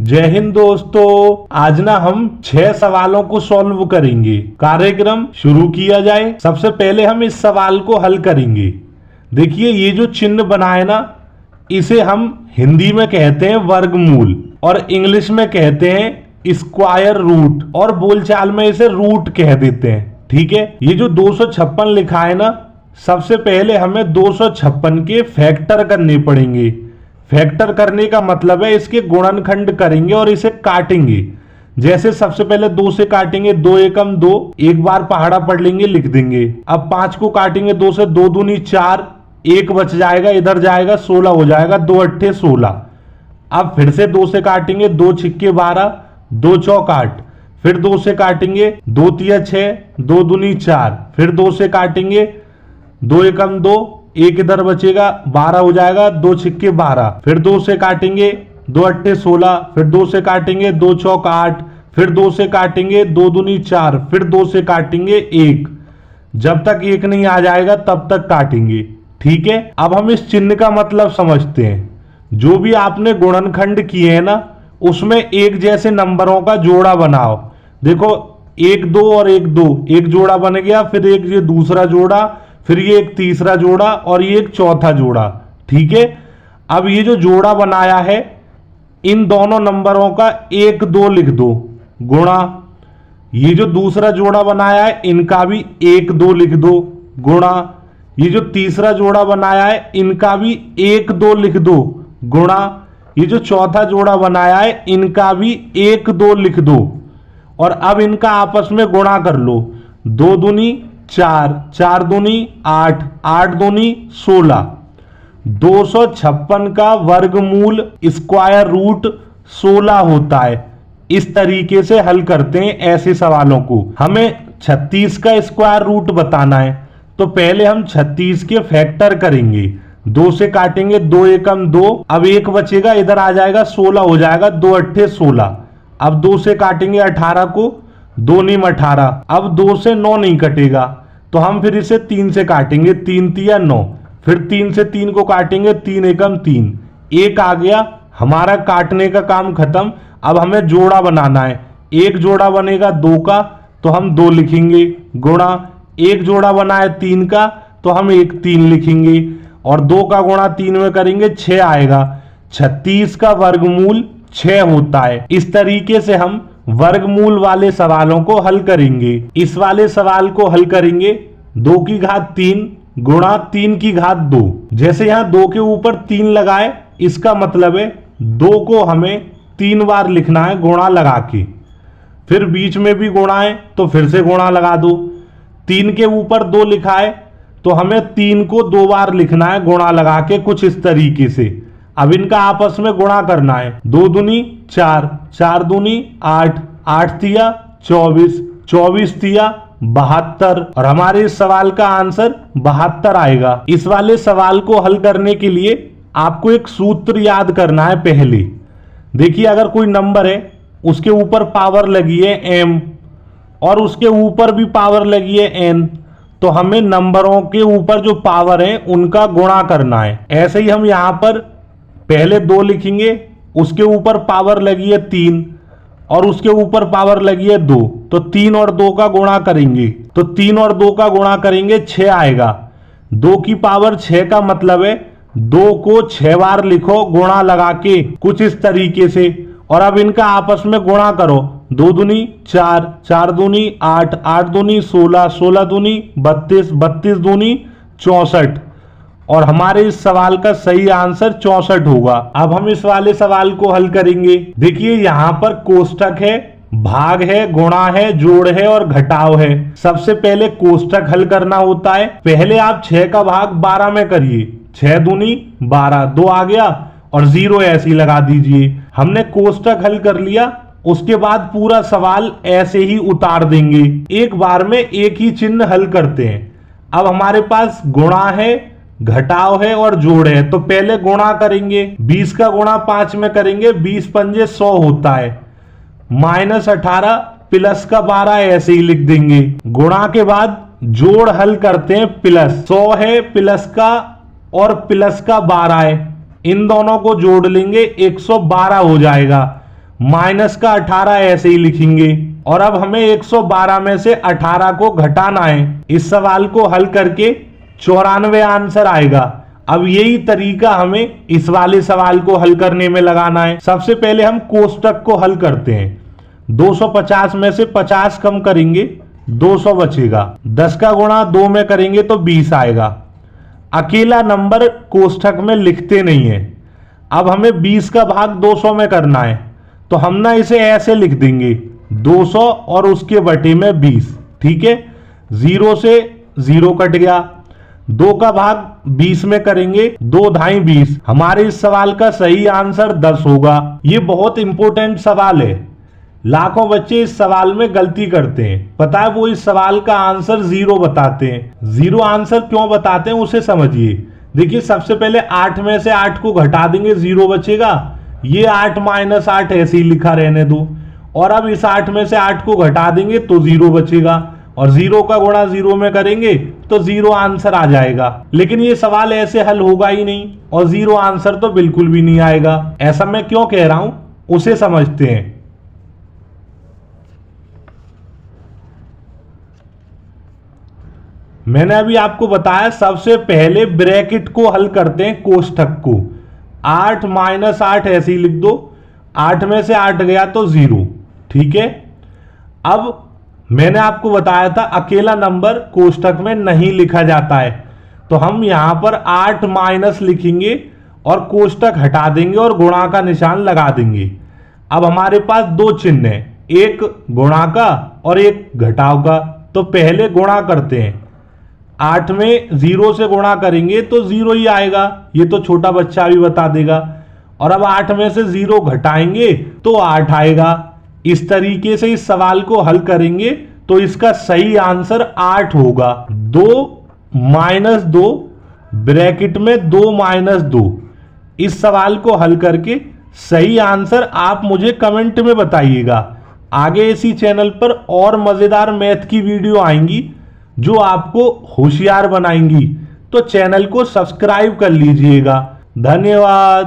जय हिंद दोस्तों, आज ना हम 6 सवालों को सॉल्व करेंगे। कार्यक्रम शुरू किया जाए। सबसे पहले हम इस सवाल को हल करेंगे। देखिए, ये जो चिन्ह बना है ना, इसे हम हिंदी में कहते हैं वर्गमूल और इंग्लिश में कहते हैं स्क्वायर रूट और बोलचाल में इसे रूट कह देते हैं। ठीक है, ये जो 256 लिखा है ना, सबसे पहले हमें 256 के फैक्टर करने पड़ेंगे। फैक्टर करने का मतलब है इसके गुणनखंड करेंगे और इसे काटेंगे। जैसे सबसे पहले 2 से काटेंगे, 2 एकम 2, एक बार पहाड़ा पढ़ लेंगे, लिख देंगे। अब 5 को काटेंगे 2 से, 2 दूनी 4, 1 बच जाएगा, इधर जाएगा 16 हो जाएगा, 2 अट्ठे 16। अब फिर से 2 से काटेंगे, 2 छिक्के 12, 2 चौक 8, फिर 2 से काटेंगे, 2 तिया 6, 2 दूनी 4, फिर 2 से काटेंगे, 2 एकम 2, 1 इधर बचेगा, 12 हो जाएगा, 2 छिक्के 12, फिर 2 से काटेंगे, 2 अट्ठे 16, फिर 2 से काटेंगे, 2 चौक 8, फिर 2 से काटेंगे, 2 दूनी 4, फिर 2 से काटेंगे 1। जब तक 1 नहीं आ जाएगा तब तक काटेंगे। ठीक है, अब हम इस चिन्ह का मतलब समझते हैं। जो भी आपने गुणनखंड किए हैं ना, उसमें एक जैसे नंबरों का जोड़ा बनाओ। देखो, 1 2 और 1 2, एक जोड़ा बन गया, फिर एक ये दूसरा जोड़ा, फिर ये एक तीसरा जोड़ा और ये एक चौथा जोड़ा। ठीक है, अब ये जो जोड़ा बनाया है, इन दोनों नंबरों का 1 2 लिख दो, गुणा ये जो दूसरा जोड़ा बनाया है, इनका भी 1 2 लिख दो, गुणा ये जो तीसरा जोड़ा बनाया है, इनका भी 1 2 लिख दो, गुणा ये जो चौथा जोड़ा बनाया है, इनका भी 1 2 लिख दो। और अब इनका आपस में गुणा कर लो। 2 दूनी 4, 4 दूनी 8, 8 दूनी 16। 256 का वर्गमूल स्क्वायर रूट 16 होता है। इस तरीके से हल करते हैं ऐसे सवालों को। हमें 36 का स्क्वायर रूट बताना है, तो पहले हम 36 के फैक्टर करेंगे। 2 से काटेंगे, 2 एकम 2, अब 1 बचेगा, इधर आ जाएगा, 16 हो जाएगा, 2 अट्ठे 16। अब 2 से काटेंगे 18 को, 2 नीम 18। अब 2 से 9 नहीं कटेगा, तो हम फिर इसे 3 से काटेंगे, 3 तिया 9, फिर 3 से 3 को काटेंगे, 3 एकम 3, 1 आ गया, हमारा काटने का काम खत्म। अब हमें जोड़ा बनाना है। एक जोड़ा बनेगा 2 का, तो हम 2 लिखेंगे, गुणा एक जोड़ा बना है 3 का, तो हम 1 3 लिखेंगे, और 2 का गुणा 3 में करेंगे, 6 आएगा। 36 का वर्गमूल 6 होता है। इस तरीके से हम वर्गमूल वाले सवालों को हल करेंगे। इस वाले सवाल को हल करेंगे 2 की घात 3 गुणा 3 की घात 2। जैसे यहां 2 के ऊपर 3 लगाए, इसका मतलब है 2 को हमें 3 बार लिखना है गुणा लगा के। फिर बीच में भी गुणा है, तो फिर से गुणा लगा दो। 3 के ऊपर 2 लिखा है, तो हमें 3 को 2 बार लिखना है गुणा लगा के, कुछ इस तरीके से। अब इनका आपस में गुणा करना है। 2 दूनी 4, 4 दूनी 8, 8 तिया 24, 24 तिया 72, और हमारे इस सवाल का आंसर 72 आएगा। इस वाले सवाल को हल करने के लिए आपको एक सूत्र याद करना है पहले। देखिए, अगर कोई नंबर है, उसके ऊपर पावर लगी है m और उसके ऊपर भी पावर लगी है n, तो हमें नंबरों के ऊपर जो पावर है उनका गुणा करना है। ऐसे ही हम यहां पर पहले 2 लिखेंगे, उसके ऊपर पावर लगी है 3 और उसके ऊपर पावर लगी है 2, तो 3 और 2 का गुणा करेंगे, तो 3 और 2 का गुणा करेंगे, 6 आएगा। 2 की पावर 6 का मतलब है 2 को 6 बार लिखो गुणा लगा के, कुछ इस तरीके से। और अब इनका आपस में गुणा करो। 2 दूनी 4, 4 दूनी 8, 8 दूनी 16, 16 दूनी 32, 32 दूनी 64, और हमारे इस सवाल का सही आंसर 64 होगा। अब हम इस वाले सवाल को हल करेंगे। देखिए, यहां पर कोष्टक है, भाग है, गुणा है, जोड़ है और घटाव है। सबसे पहले कोष्टक हल करना होता है। पहले आप 6 का भाग 12 में करिए, 6 दूनी 12, 2 आ गया और 0 ऐसे ही लगा दीजिए। हमने कोष्टक हल कर लिया, उसके बाद पूरा सवाल ऐसे ही उतार देंगे। एक बार में एक ही चिन्ह हल करते हैं। अब हमारे पास गुणा है, घटाव है और जोड़ है, तो पहले गुणा करेंगे। 20 का गुणा 5 में करेंगे, 20 पंजे 100 होता है, -18 प्लस का 12 ऐसे ही लिख देंगे। गुणा के बाद जोड़ हल करते हैं। प्लस 100 है, प्लस का और प्लस का 12 है, इन दोनों को जोड़ लेंगे, 112 हो जाएगा। माइनस का 18 ऐसे ही लिखेंगे। और अब हमें 112 में से 18 को घटाना है। इस सवाल को हल करके 94 आंसर आएगा। अब यही तरीका हमें इस वाले सवाल को हल करने में लगाना है। सबसे पहले हम कोष्टक को हल करते हैं। 250 में से 50 कम करेंगे, 200 बचेगा। 10 का गुणा 2 में करेंगे तो 20 आएगा। अकेला नंबर कोष्ठक में लिखते नहीं है। अब हमें 20 का भाग 200 में करना है, तो हम ना इसे ऐसे लिख देंगे 200 और उसके बटे में 20। ठीक है, 0 से 0 कट गया। 2 का भाग 20 में करेंगे, 2 ढाई 20। हमारे इस सवाल का सही आंसर 10 होगा। ये बहुत इंपॉर्टेंट सवाल है। लाखों बच्चे इस सवाल में गलती करते हैं। पता है, वो इस सवाल का आंसर 0 बताते हैं। 0 आंसर क्यों बताते हैं उसे समझिए। देखिए, सबसे पहले 8 में से 8 को घटा देंगे, 0 बचेगा। ये 8 माइनस 8 ऐसे ही लिखा रहने दो। और अब इस 8 में से 8 को घटा देंगे तो 0 बचेगा। और 0 का गुणा 0 में करेंगे तो 0 आंसर आ जाएगा। लेकिन ये सवाल ऐसे हल होगा ही नहीं, और 0 आंसर तो बिल्कुल भी नहीं आएगा। ऐसा मैं क्यों कह रहा हूं उसे समझते हैं। मैंने अभी आपको बताया, सबसे पहले ब्रैकेट को हल करते हैं, कोष्ठक को। 8 माइनस 8 ऐसे ही लिख दो। 8 में से 8 गया तो 0। ठीक है, अब मैंने आपको बताया था अकेला नंबर कोष्ठक में नहीं लिखा जाता है, तो हम यहां पर 8 माइनस लिखेंगे और कोष्ठक हटा देंगे और गुणा का निशान लगा देंगे। अब हमारे पास 2 चिन्ह है, एक गुणा का और एक घटाव का। तो पहले गुणा करते हैं। 8 में 0 से गुणा करेंगे तो 0 ही आएगा, ये तो छोटा बच्चा भी बता देगा। और अब 8 में से 0 घटाएंगे तो 8 आएगा। इस तरीके से इस सवाल को हल करेंगे तो इसका सही आंसर 8 होगा। 2 माइनस 2 ब्रैकेट में 2 माइनस 2। इस सवाल को हल करके सही आंसर आप मुझे कमेंट में बताइएगा। आगे इसी चैनल पर और मजेदार मैथ की वीडियो आएंगी जो आपको होशियार बनाएंगी, तो चैनल को सब्सक्राइब कर लीजिएगा। धन्यवाद।